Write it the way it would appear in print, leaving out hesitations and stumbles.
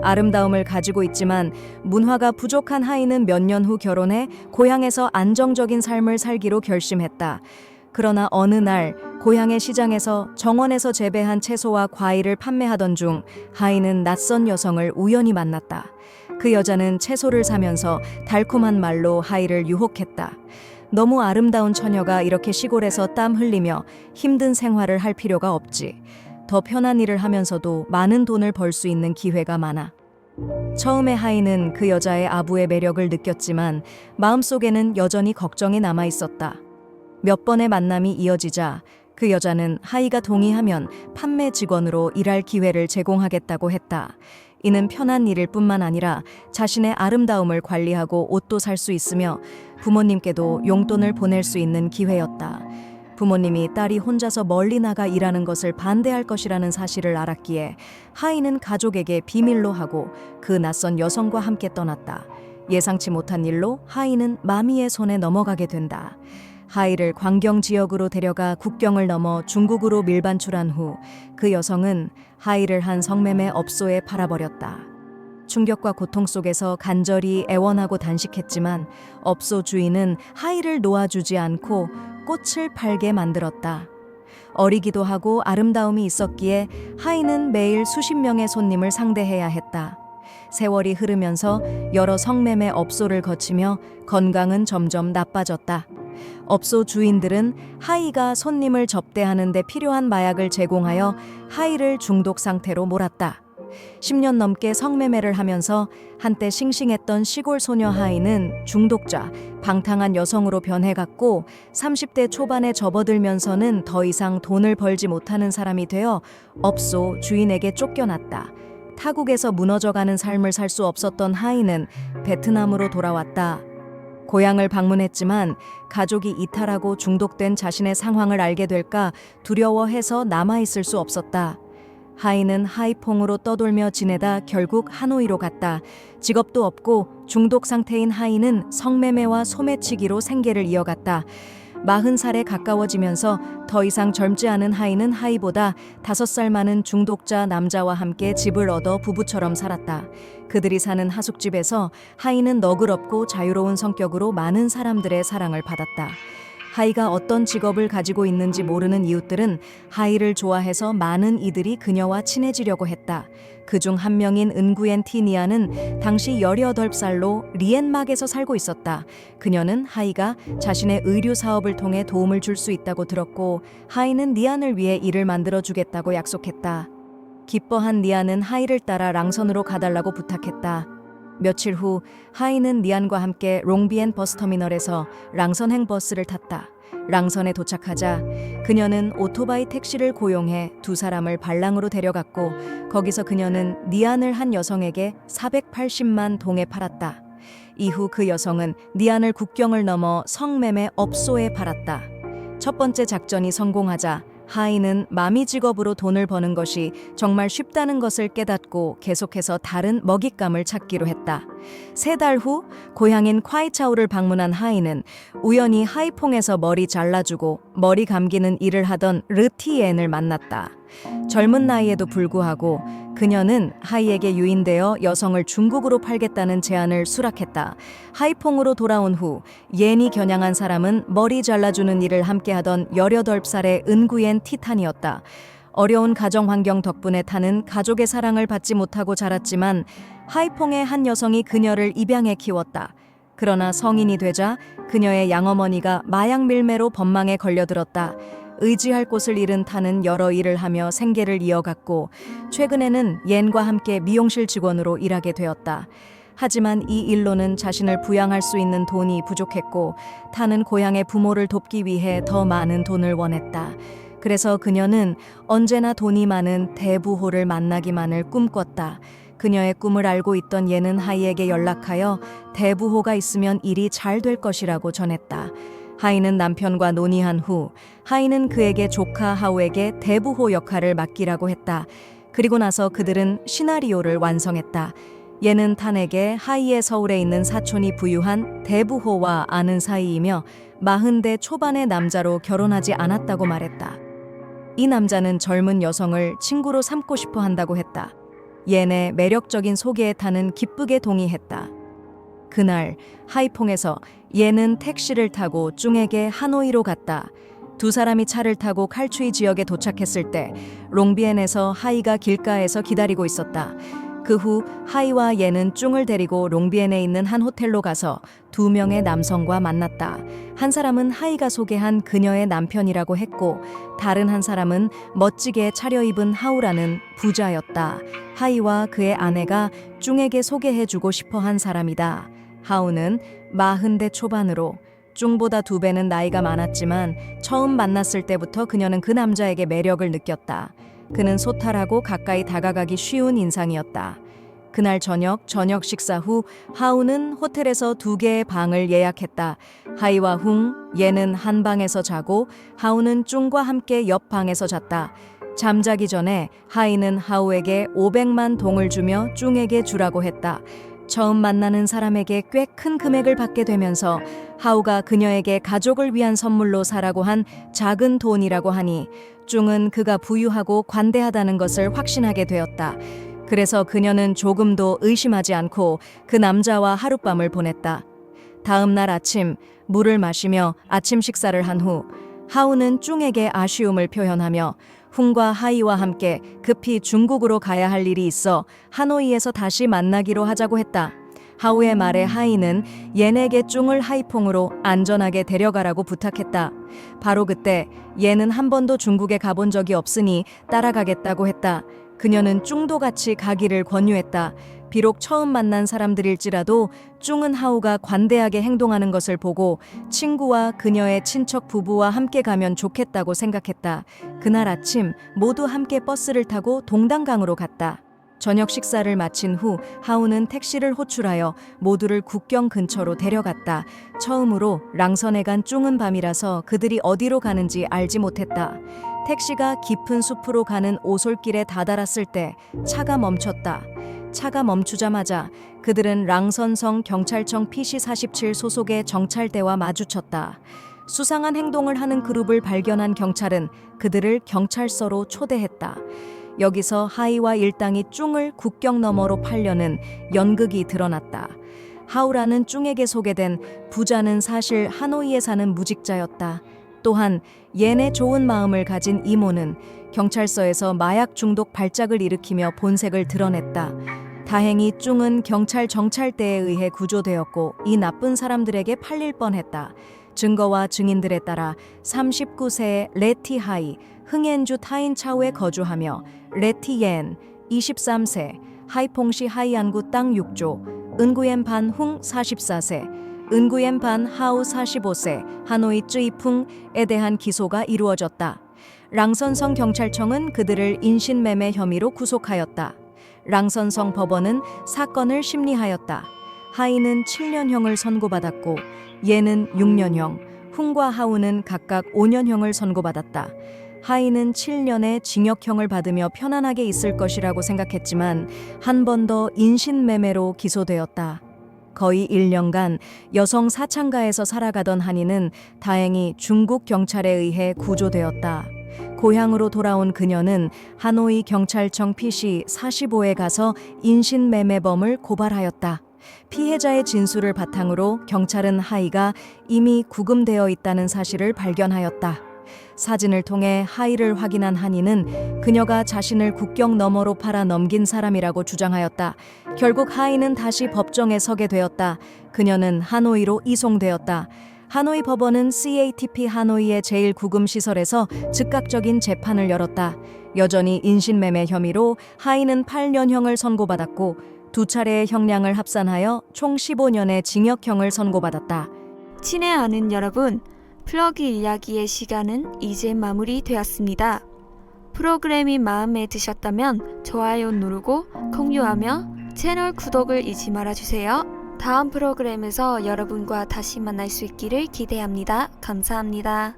아름다움을 가지고 있지만 문화가 부족한 하이는 몇 년 후 결혼해 고향에서 안정적인 삶을 살기로 결심했다. 그러나 어느 날 고향의 시장에서 정원에서 재배한 채소와 과일을 판매하던 중 하이는 낯선 여성을 우연히 만났다. 그 여자는 채소를 사면서 달콤한 말로 하이를 유혹했다. 너무 아름다운 처녀가 이렇게 시골에서 땀 흘리며 힘든 생활을 할 필요가 없지. 더 편한 일을 하면서도 많은 돈을 벌 수 있는 기회가 많아. 처음에 하이는 그 여자의 아부의 매력을 느꼈지만 마음속에는 여전히 걱정이 남아 있었다. 몇 번의 만남이 이어지자 그 여자는 하이가 동의하면 판매 직원으로 일할 기회를 제공하겠다고 했다. 이는 편한 일일 뿐만 아니라 자신의 아름다움을 관리하고 옷도 살 수 있으며 부모님께도 용돈을 보낼 수 있는 기회였다. 부모님이 딸이 혼자서 멀리 나가 일하는 것을 반대할 것이라는 사실을 알았기에 하이는 가족에게 비밀로 하고 그 낯선 여성과 함께 떠났다. 예상치 못한 일로 하이는 마미의 손에 넘어가게 된다. 하이를 광경 지역으로 데려가 국경을 넘어 중국으로 밀반출한 후 그 여성은 하이를 한 성매매 업소에 팔아버렸다. 충격과 고통 속에서 간절히 애원하고 단식했지만 업소 주인은 하이를 놓아주지 않고 꽃을 팔게 만들었다. 어리기도 하고 아름다움이 있었기에 하이는 매일 수십 명의 손님을 상대해야 했다. 세월이 흐르면서 여러 성매매 업소를 거치며 건강은 점점 나빠졌다. 업소 주인들은 하이가 손님을 접대하는 데 필요한 마약을 제공하여 하이를 중독 상태로 몰았다. 10년 넘게 성매매를 하면서 한때 싱싱했던 시골 소녀 하이는 중독자, 방탕한 여성으로 변해갔고 30대 초반에 접어들면서는 더 이상 돈을 벌지 못하는 사람이 되어 업소 주인에게 쫓겨났다. 타국에서 무너져가는 삶을 살 수 없었던 하이는 베트남으로 돌아왔다. 고향을 방문했지만 가족이 이탈하고 중독된 자신의 상황을 알게 될까 두려워해서 남아있을 수 없었다. 하이는 하이퐁으로 떠돌며 지내다 결국 하노이로 갔다. 직업도 없고 중독 상태인 하이는 성매매와 소매치기로 생계를 이어갔다. 40살에 가까워지면서 더 이상 젊지 않은 하이는 하이보다 5살 많은 중독자 남자와 함께 집을 얻어 부부처럼 살았다. 그들이 사는 하숙집에서 하이는 너그럽고 자유로운 성격으로 많은 사람들의 사랑을 받았다. 하이가 어떤 직업을 가지고 있는지 모르는 이웃들은 하이를 좋아해서 많은 이들이 그녀와 친해지려고 했다. 그중 한 명인 은구엔 티니아는 당시 18살로 리엔막에서 살고 있었다. 그녀는 하이가 자신의 의류 사업을 통해 도움을 줄 수 있다고 들었고 하이는 니안을 위해 일을 만들어주겠다고 약속했다. 기뻐한 니안은 하이를 따라 랑선으로 가달라고 부탁했다. 며칠 후 하이는 니안과 함께 롱비엔 버스터미널에서 랑선행 버스를 탔다. 랑선에 도착하자 그녀는 오토바이 택시를 고용해 두 사람을 발랑으로 데려갔고 거기서 그녀는 니안을 한 여성에게 480만 동에 팔았다. 이후 그 여성은 니안을 국경을 넘어 성매매 업소에 팔았다. 첫 번째 작전이 성공하자 하이는 마미 직업으로 돈을 버는 것이 정말 쉽다는 것을 깨닫고 계속해서 다른 먹잇감을 찾기로 했다. 3달 후 고향인 콰이차오를 방문한 하이는 우연히 하이퐁에서 머리 잘라주고 머리 감기는 일을 하던 르티엔을 만났다. 젊은 나이에도 불구하고 그녀는 하이에게 유인되어 여성을 중국으로 팔겠다는 제안을 수락했다. 하이퐁으로 돌아온 후 옌이 겨냥한 사람은 머리 잘라주는 일을 함께하던 18살의 은구옌 티탄이었다. 어려운 가정 환경 덕분에 타는 가족의 사랑을 받지 못하고 자랐지만 하이퐁의 한 여성이 그녀를 입양해 키웠다. 그러나 성인이 되자 그녀의 양어머니가 마약 밀매로 법망에 걸려들었다. 의지할 곳을 잃은 타는 여러 일을 하며 생계를 이어갔고 최근에는 옌과 함께 미용실 직원으로 일하게 되었다. 하지만 이 일로는 자신을 부양할 수 있는 돈이 부족했고 타는 고향의 부모를 돕기 위해 더 많은 돈을 원했다. 그래서 그녀는 언제나 돈이 많은 대부호를 만나기만을 꿈꿨다. 그녀의 꿈을 알고 있던 옌은 하이에게 연락하여 대부호가 있으면 일이 잘 될 것이라고 전했다. 하이는 남편과 논의한 후 하이는 그에게 조카 하우에게 대부호 역할을 맡기라고 했다. 그리고 나서 그들은 시나리오를 완성했다. 얘는 탄에게 하이의 서울에 있는 사촌이 부유한 대부호와 아는 사이이며 40대 초반의 남자로 결혼하지 않았다고 말했다. 이 남자는 젊은 여성을 친구로 삼고 싶어 한다고 했다. 옌의 매력적인 소개에 타는 기쁘게 동의했다. 그날 하이퐁에서 옌은 택시를 타고 쭝에게 하노이로 갔다. 두 사람이 차를 타고 칼추이 지역에 도착했을 때 롱비엔에서 하이가 길가에서 기다리고 있었다. 그 후 하이와 옌은 쭝을 데리고 롱비엔에 있는 한 호텔로 가서 두 명의 남성과 만났다. 한 사람은 하이가 소개한 그녀의 남편이라고 했고 다른 한 사람은 멋지게 차려입은 하우라는 부자였다. 하이와 그의 아내가 쭝에게 소개해주고 싶어한 사람이다. 하우는 40대 초반으로 쭝보다 2배는 나이가 많았지만 처음 만났을 때부터 그녀는 그 남자에게 매력을 느꼈다. 그는 소탈하고 가까이 다가가기 쉬운 인상이었다. 그날 저녁 식사 후 하우는 호텔에서 2개의 방을 예약했다. 하이와 옌은 한 방에서 자고 하우는 쭝과 함께 옆 방에서 잤다. 잠자기 전에 하이는 하우에게 500만 동을 주며 쭝에게 주라고 했다. 처음 만나는 사람에게 꽤 큰 금액을 받게 되면서 하우가 그녀에게 가족을 위한 선물로 사라고 한 작은 돈이라고 하니 쭝은 그가 부유하고 관대하다는 것을 확신하게 되었다. 그래서 그녀는 조금도 의심하지 않고 그 남자와 하룻밤을 보냈다. 다음 날 아침 물을 마시며 아침 식사를 한 후 하우는 쭝에게 아쉬움을 표현하며 훈과 하이와 함께 급히 중국으로 가야 할 일이 있어 하노이에서 다시 만나기로 하자고 했다. 하우의 말에 하이는 옌에게 쭝을 하이퐁으로 안전하게 데려가라고 부탁했다. 바로 그때 옌은 한 번도 중국에 가본 적이 없으니 따라가겠다고 했다. 그녀는 쭝도 같이 가기를 권유했다. 비록 처음 만난 사람들일지라도 쭝은 하우가 관대하게 행동하는 것을 보고 친구와 그녀의 친척 부부와 함께 가면 좋겠다고 생각했다. 그날 아침 모두 함께 버스를 타고 동단강으로 갔다. 저녁 식사를 마친 후 하우는 택시를 호출하여 모두를 국경 근처로 데려갔다. 처음으로 랑선에 간 쭝은 밤이라서 그들이 어디로 가는지 알지 못했다. 택시가 깊은 숲으로 가는 오솔길에 다다랐을 때 차가 멈췄다. 차가 멈추자마자 그들은 랑선성 경찰청 PC47 소속의 정찰대와 마주쳤다. 수상한 행동을 하는 그룹을 발견한 경찰은 그들을 경찰서로 초대했다. 여기서 하이와 일당이 쭝을 국경 너머로 팔려는 연극이 드러났다. 하우라는 쭝에게 소개된 부자는 사실 하노이에 사는 무직자였다. 또한 옌의 좋은 마음을 가진 이모는 경찰서에서 마약 중독 발작을 일으키며 본색을 드러냈다. 다행히 쭝은 경찰 정찰대에 의해 구조되었고 이 나쁜 사람들에게 팔릴 뻔했다. 증거와 증인들에 따라 39세의 레티 하이, 흥엔주 타인차오에 거주하며 레티 옌, 23세, 하이퐁시 하이안구 땅 6조, 은구옌 반 훈 44세, 은구옌 반 하우 45세, 하노이 쯔이풍에 대한 기소가 이루어졌다. 랑선성 경찰청은 그들을 인신매매 혐의로 구속하였다. 랑선성 법원은 사건을 심리하였다. 하이는 7년형을 선고받았고 옌은 6년형, 훈과 하우는 각각 5년형을 선고받았다. 하이는 7년의 징역형을 받으며 편안하게 있을 것이라고 생각했지만 한 번 더 인신매매로 기소되었다. 거의 1년간 여성 사창가에서 살아가던 한이는 다행히 중국 경찰에 의해 구조되었다. 고향으로 돌아온 그녀는 하노이 경찰청 PC45에 가서 인신매매범을 고발하였다. 피해자의 진술을 바탕으로 경찰은 하이가 이미 구금되어 있다는 사실을 발견하였다. 사진을 통해 하이를 확인한 한이는 그녀가 자신을 국경 너머로 팔아 넘긴 사람이라고 주장하였다. 결국 하이는 다시 법정에 서게 되었다. 그녀는 하노이로 이송되었다. 하노이 법원은 CATP 하노이의 제1구금시설에서 즉각적인 재판을 열었다. 여전히 인신매매 혐의로 하이는 8년형을 선고받았고 두 차례의 형량을 합산하여 총 15년의 징역형을 선고받았다. 친애 아는 여러분, 플러그 이야기의 시간은 이제 마무리되었습니다. 프로그램이 마음에 드셨다면 좋아요 누르고 공유하며 채널 구독을 잊지 말아주세요. 다음 프로그램에서 여러분과 다시 만날 수 있기를 기대합니다. 감사합니다.